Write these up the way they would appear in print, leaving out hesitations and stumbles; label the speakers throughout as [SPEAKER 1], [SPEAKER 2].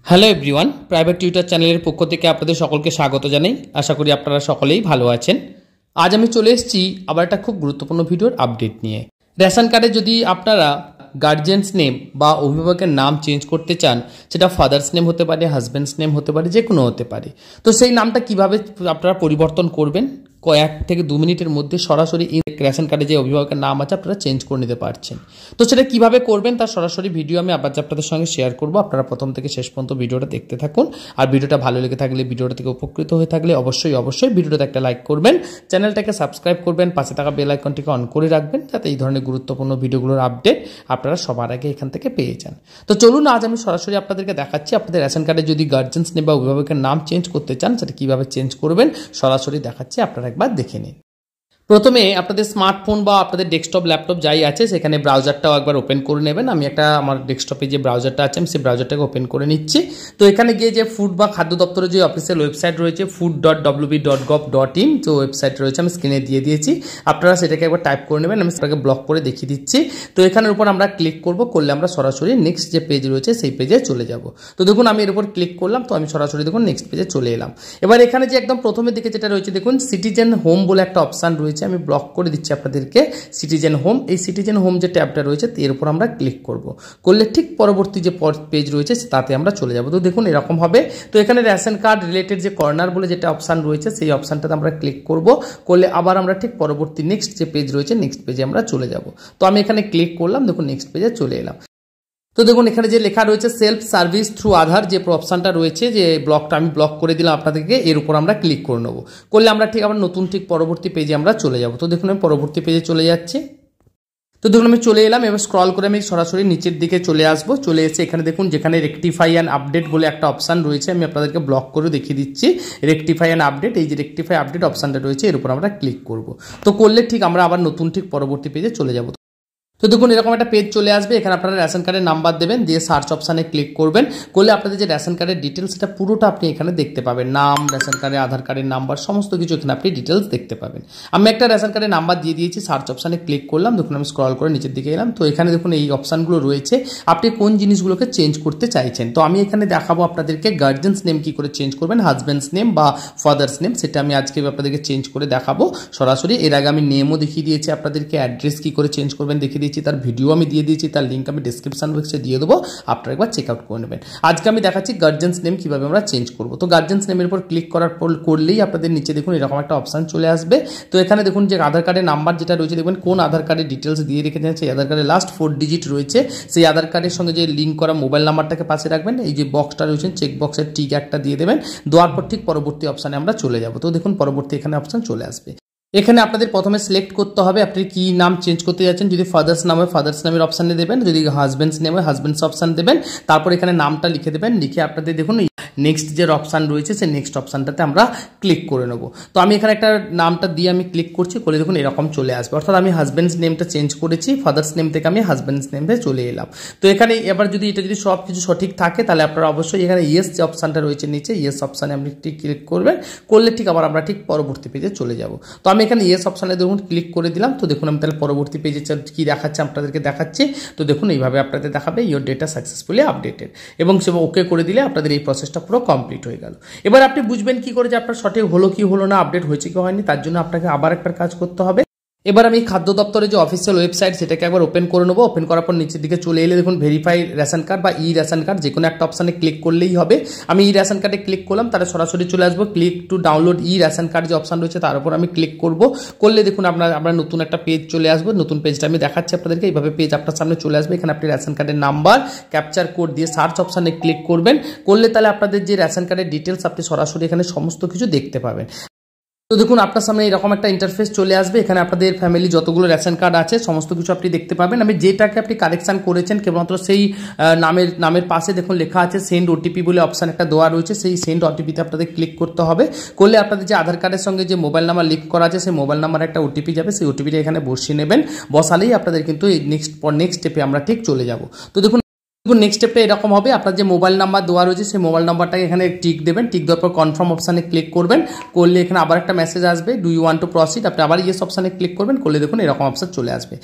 [SPEAKER 1] Hello everyone, private tutor চ্যানেলের পক্ষ থেকে আপনাদের সকলকে স্বাগত জানাই। আশা করি আপনারা সকলেই ভালো আছেন। আজ আমি চলে এসেছি আবার একটা খুব গুরুত্বপূর্ণ ভিডিওর আপডেট নিয়ে। রেশন কার্ডে যদি আপনারা গার্জিয়ানস নেম বা অভিভাবকের নাম চেঞ্জ করতে চান, সেটা ফাদার্স নেম হতে পারে, হাজব্যান্ডস নেম হতে পারে, যে কোনো হতে পারে। তো সেই নামটা কিভাবে আপনারা পরিবর্তন করবেন, কয়েক থেকে 2 মিনিটের মধ্যে সরাসরি এই রেশন কার্ডে যে অভিভাবকের নাম আছে আপনারা চেঞ্জ করে নিতে পারছেন। তো সেটা কিভাবে করবেন তার সরাসরি ভিডিও আমি আবার আপনাদের সঙ্গে শেয়ার করব। আপনারা প্রথম থেকে শেষ পর্যন্ত ভিডিওটা দেখতে থাকুন। আর ভিডিওটা ভালো লেগে থাকলে, ভিডিওটা থেকে উপকৃত হয়ে থাকলে অবশ্যই ভিডিওটাতে একটা লাইক করবেন, চ্যানেলটাকে সাবস্ক্রাইব করবেন, পাশে থাকা বেল আইকনটিকে অন করে রাখবেন, যাতে এই ধরনের গুরুত্বপূর্ণ ভিডিওগুলোর আপডেট আপনারা সবার আগে এখান থেকে পেয়ে যান। তো চলুন, আজ আমি সরাসরি আপনাদেরকে দেখাচ্ছি আপনাদের রেশন কার্ডে যদি গার্জিয়ানস নেম বা অভিভাবকের নাম চেঞ্জ করতে চান সেটা কিভাবে চেঞ্জ করবেন, সরাসরি দেখাচ্ছি, আপনারা একবার দেখে নিন। প্রথমে আপনাদের স্মার্টফোন বা আপনাদের ডেস্কটপ ল্যাপটপ যাই আছে সেখানে ব্রাউজারটাও একবার ওপেন করে নেবেন। আমি আমার ডেস্কটপে যে ব্রাউজারটা আছে আমি সেই ব্রাউজারটাকে ওপেন করে নিচ্ছি। তো এখানে গিয়ে যে ফুড বা খাদ্য দপ্তরের যে অফিসিয়াল ওয়েবসাইট রয়েছে food.wb.gov.in, যে ওয়েবসাইট রয়েছে আমি স্ক্রিনে দিয়ে দিয়েছি, আপনারা সেটাকে একবার টাইপ করে নেবেন। আমি সেটাকে ব্লক করে দেখিয়ে দিচ্ছি। তো এখানের উপর আমরা ক্লিক করলে আমরা সরাসরি নেক্সট যে পেজ রয়েছে সেই পেজে চলে যাব। তো দেখুন আমি এর উপর ক্লিক করলাম, তো আমি সরাসরি দেখুন নেক্সট পেজে চলে এলাম। এবার এখানে যে একদম প্রথমের দিকে যেটা রয়েছে দেখুন সিটিজেন হোম বলে একটা অপশান রয়েছে, আমি ব্লক করে দিচ্ছি আপনাদেরকে সিটিজেন হোম। এই সিটিজেন হোম যে ট্যাবটা রয়েছে এর উপর আমরা ক্লিক করলে ঠিক পরবর্তী যে পেজ রয়েছে তাতে আমরা চলে যাব। তো দেখুন এরকম হবে। তো এখানে রেশন কার্ড রিলেটেড যে কর্নার বলে যেটা অপশান রয়েছে সেই অপশানটাতে আমরা ক্লিক করলে আবার আমরা ঠিক পরবর্তী নেক্সট যে পেজ রয়েছে নেক্সট পেজে আমরা চলে যাব। তো আমি এখানে ক্লিক করলাম, দেখুন নেক্সট পেজে চলে এলাম। তো দেখুন এখানে যে লেখা রয়েছে সেলফ সার্ভিস থ্রু আধার, যে অপশানটা রয়েছে যে ব্লকটা আমি ব্লক করে দিলাম আপনাদেরকে, এর উপর আমরা ক্লিক করে নেবো। করলে আমরা ঠিক আবার নতুন ঠিক পরবর্তী পেজে আমরা চলে যাব। তো দেখুন আমি পরবর্তী পেজে চলে যাচ্ছি। তো দেখুন আমি চলে এলাম। এবার স্ক্রল করে আমি সরাসরি নিচের দিকে চলে আসবো। চলে এসে এখানে দেখুন যেখানে রেকটিফাই অ্যান্ড আপডেট বলে একটা অপশান রয়েছে, আমি আপনাদেরকে ব্লক করে দেখিয়ে দিচ্ছি। রেকটিফাই অ্যান্ড আপডেট, এই যে রেকটিফাই আপডেট অপশানটা রয়েছে এর উপর আমরা ক্লিক করব। তো করলে ঠিক আমরা আবার নতুন ঠিক পরবর্তী পেজে চলে যাব। তো দেখুন এরকম একটা পেজ চলে আসবে। এখানে আপনারা রেশন কার্ডের নাম্বার দেবেন, দিয়ে সার্চ অপশানে ক্লিক করবেন। করলে আপনাদের যে রেশন কার্ডের ডিটেলস সেটা পুরোটা আপনি এখানে দেখতে পাবেন। নাম, রেশন কার্ডের আধার কার্ডের নাম্বার, সমস্ত কিছু এখানে আপনি ডিটেলস দেখতে পাবেন। আমি একটা রেশন কার্ডের নাম্বার দিয়ে দিয়েছি, সার্চ অপশানে ক্লিক করলাম। দেখুন আমি স্ক্রল করে নিচের দিকে এলাম। তো এখানে দেখুন এই অপশানগুলো রয়েছে, আপনি কোন জিনিসগুলোকে চেঞ্জ করতে চাইছেন। তো আমি এখানে দেখাবো আপনাদেরকে গার্জিয়ানস নেম কি করে চেঞ্জ করবেন, হাজব্যান্ডস নেম বা ফাদার্স নেম, সেটা আমি আজকে আপনাদেরকে চেঞ্জ করে দেখাবো সরাসরি। এর আগে আমি নেমও দেখিয়ে দিয়েছি আপনাদেরকে, অ্যাড্রেস কি করে চেঞ্জ করবেন দেখিয়ে দিয়েছি, তার ভিডিও আমি দিয়ে দিয়েছি, তার লিঙ্ক আমি ডেসক্রিপশন বক্সে দিয়ে দেবো, আপনারা একবার চেক আউট করে নেবেন। আজকে আমি দেখাচ্ছি গার্জিয়ানস নেম কিভাবে আমরা চেঞ্জ করব। তো গার্জিয়ানস নেমের উপর ক্লিক করলেই আপনাদের নিচে দেখুন এরকম একটা অপশান চলে আসবে। তো এখানে দেখুন যে আধার কার্ডের নাম্বার যেটা রয়েছে, দেখবেন কোন আধার কার্ডের ডিটেলস দিয়ে রেখেছেন, সেই আধার কার্ডের লাস্ট 4 ডিজিট রয়েছে, সেই আধার কার্ডের সঙ্গে যে লিঙ্ক করা মোবাইল নাম্বারটাকে পাশে রাখবেন। এই যে বক্সটা রয়েছে চেক বক্সের টিক একটা দিয়ে দেবেন, দেওয়ার পর ঠিক পরবর্তী অপশানে আমরা চলে যাব। তো দেখুন পরবর্তী এখানে অপশান চলে আসবে। এখানে আপনাদের প্রথমে সিলেক্ট করতে হবে আপনি কি নাম চেঞ্জ করতে যাচ্ছেন। যদি ফাদার্স নাম হয় ফাদার্স নামের অপশানে দেবেন, যদি হাজব্যান্ডস নেম হয় হাজব্যান্ডস অপশান দেবেন, তারপর এখানে নামটা লিখে দেবেন। লিখে আপনাদের দেখুন নেক্সট যে অপশান রয়েছে সেই নেক্সট অপশানটাতে আমরা ক্লিক করে নেব। তো আমি এখানে একটা নামটা দিয়ে আমি ক্লিক করছি, করে দেখুন এরকম চলে আসবে। অর্থাৎ আমি হাজব্যান্ডস নেমটা চেঞ্জ করেছি, ফাদার্স নেম থেকে আমি হাজব্যান্ডস নেমে চলে এলাম। তো এখানে এবার যদি সব কিছু সঠিক থাকে তাহলে আপনারা অবশ্যই এখানে ইয়েস যে অপশানটা রয়েছে নিচে, ইয়েস অপশানে আপনি ঠিক ক্লিক করবেন। করলে ঠিক আবার আমরা ঠিক পরবর্তী পেজে চলে যাব। তো আমি এখানে ইয়েস অপশানে দেখুন ক্লিক করে দিলাম। তো দেখুন আমি তাহলে পরবর্তী পেজে কি দেখাচ্ছে আপনাদেরকে দেখাচ্ছি। তো দেখুন এইভাবে আপনাদের দেখাবে ইয়োর ডেটা সাকসেসফুলি আপডেটেড, এবং সে ওকে করে দিলে আপনাদের এই প্রসেসটা পুরো কমপ্লিট হয়ে গেল। এবার আপনি বুঝবেন কি করে যে আপনার সঠিক হলো কি হলো না, আপডেট হয়েছে কি হয়নি, তার জন্য আপনাকে আবার একটা কাজ করতে হবে। এবার আমি খাদ্য দপ্তরের যে অফিসিয়াল ওয়েবসাইট সেটাকে একবার ওপেন করে নেবো। ওপেন করার পর নিচের দিকে চলে এলে দেখুন ভেরিফাই রেশন কার্ড বা ই রেশন কার্ড, যে কোনো একটা অপশানে ক্লিক করলেই হবে। আমি ই রেশন কার্ডে ক্লিক করলাম, তাহলে সরাসরি চলে আসবো click to download E ration card যে অপশান রয়েছে তার উপর আমি ক্লিক করলে দেখুন আমরা নতুন একটা পেজ চলে আসবো। নতুন পেজটা আমি দেখাচ্ছি আপনাদেরকে, এইভাবে পেজ আপনার সামনে চলে আসবে। এখানে আপনি রেশন কার্ডের নাম্বার ক্যাপচার কোড দিয়ে সার্চ অপশানে ক্লিক করবেন। করলে তাহলে আপনাদের যে রেশন কার্ডের ডিটেলস আপনি সরাসরি এখানে সমস্ত কিছু দেখতে পাবেন। তো দেখুন আপনার সামনে এরকম একটা ইন্টারফেস চলে আসবে। এখানে আপনাদের ফ্যামিলি যতগুলো রেশন কার্ড আছে সমস্ত কিছু আপনি দেখতে পাবেন। আমি যেটাকে আপনি কারেকশান করেছেন কেবলমাত্র সেই নামের পাশে দেখুন লেখা আছে সেন্ড ওটিপি বলে অপশান একটা দেওয়া রয়েছে, সেই সেন্ড ওটিপিতে আপনাদের ক্লিক করতে হবে। করলে আপনাদের যে আধার কার্ডের সঙ্গে যে মোবাইল নাম্বার লিঙ্ক করা আছে সেই মোবাইল নাম্বারে একটা ওটিপি যাবে, সেই ওটিপিটা এখানে বসিয়ে নেবেন। বসালেই আপনাদের কিন্তু এই নেক্সট স্টেপে আমরা ঠিক চলে যাব। তো দেখুন নেক্সট স্টেপে এরকম হবে, আপনার যে মোবাইল নাম্বার দেওয়া রয়েছে সেই মোবাইল নাম্বারটাকে এখানে টিক দেবেন। টিক দেওয়ার পর কনফার্ম অপশানে ক্লিক করবেন। করলে এখানে আবার একটা মেসেজ আসবে, do you want to proceed, আপনি আবার ইয়েস অপশানে ক্লিক করবেন। করলে দেখুন এরকম অপশান চলে আসবে।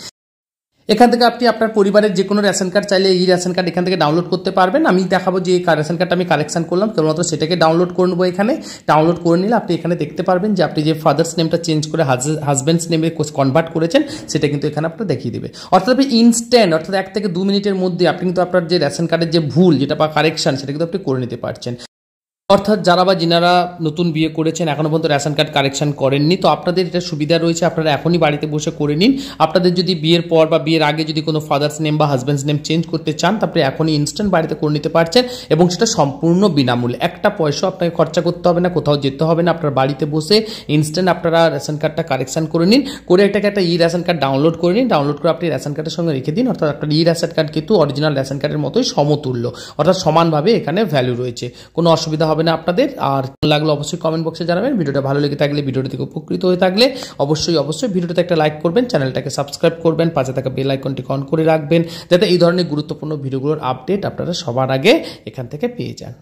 [SPEAKER 1] এখান থেকে আপনি আপনার পরিবারের যে কোনো রেশন কার্ড চাইলে এই রেশন কার্ড এখান থেকে ডাউনলোড করতে পারবেন। আমি দেখাবো যে এই রেশন কার্ডটা আমি কালেকশন করলাম, কেবলমাত্র সেটাকে ডাউনলোড করে নেবো। এখানে ডাউনলোড করে নিলে আপনি এখানে দেখতে পারবেন যে আপনি যে ফাদার্স নেমটা চেঞ্জ করে হাজব্যান্ডস নেমে কনভার্ট করেছেন সেটা কিন্তু এখানে আপনার দেখিয়ে দেবে। অর্থাৎ আপনি ইনস্ট্যান্ট, অর্থাৎ 1 থেকে 2 মিনিটের মধ্যে আপনি কিন্তু আপনার যে রেশন কার্ডের যে ভুল যেটা বা কারেকশন সেটা কিন্তু আপনি করে নিতে পারছেন। অর্থাৎ যারা বা যিনারা নতুন বিয়ে করেছেন এখনো পর্যন্ত রেশন কার্ড কারেকশন করেননি, তো আপনাদের এটা সুবিধা রয়েছে, আপনারা এখনই বাড়িতে বসে করে নিন। আপনাদের যদি বিয়ের পর বা বিয়ের আগে যদি কোনো ফাদার্স নেম বা হাজব্যান্ডস নেম চেঞ্জ করতে চান তারপরে এখনই ইনস্ট্যান্ট বাড়িতে করে নিতে পারছেন, এবং সেটা সম্পূর্ণ বিনামূল্যে। একটা পয়সা আপনাকে খরচা করতে হবে না, কোথাও যেতে হবে না, আপনার বাড়িতে বসে ইনস্ট্যান্ট আপনারা রেশন কার্ডটা কারেকশন করে নিন, করে এটাকে একটা ই রেশন কার্ড ডাউনলোড করে নিন। ডাউনলোড করে আপনি রেশন কার্ডের সঙ্গে রেখে দিন। অর্থাৎ আপনার ই রেশন কার্ড কিন্তু অরিজিনাল রেশন কার্ডের মতোই সমতুল্য, অর্থাৎ সমানভাবে এখানে ভ্যালু রয়েছে, কোনো অসুবিধা হবে না আপনাদের। আর লাগলো অবশ্যই কমেন্ট বক্সে জানাবেন। ভিডিওটা ভালো লেগে থাকলে, ভিডিওটি থেকে উপকৃত হয়ে থাকলে অবশ্যই ভিডিওতে একটা লাইক করবেন, চ্যানেলটাকে সাবস্ক্রাইব করবেন, পাশে থাকা বেল আইকনটি অন করে রাখবেন যাতে এই ধরনের গুরুত্বপূর্ণ ভিডিওগুলোর আপডেট আপনারা সবার আগে এখান থেকে পেয়ে যান।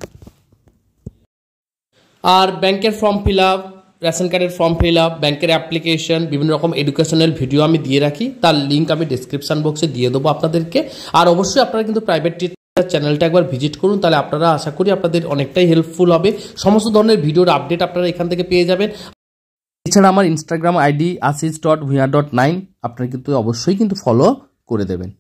[SPEAKER 1] আর ব্যাংকের ফর্ম ফিল আপ, রেশন কার্ডের ফর্ম ফিল আপ, ব্যাংকের অ্যাপ্লিকেশন, বিভিন্ন রকম এডুকেশনাল ভিডিও আমি দিয়ে রাখি, তার লিঙ্ক আমি ডিসক্রিপশন বক্সে দিয়ে দেবো আপনাদেরকে। আর অবশ্যই আপনারা কিন্তু প্রাইভেট চ্যানেলটা একবার ভিজিট করুন, তাহলে আপনারা আশা করি আপনাদের অনেকটাই হেল্পফুল হবে। সমস্ত ধরনের ভিডিওর আপডেট আপনারা এখান থেকে পেয়ে যাবেন। এছাড়া আমার ইনস্টাগ্রাম আইডি asis.bhuiyan.9 আপনারা কিন্তু অবশ্যই কিন্তু ফলো করে দেবেন।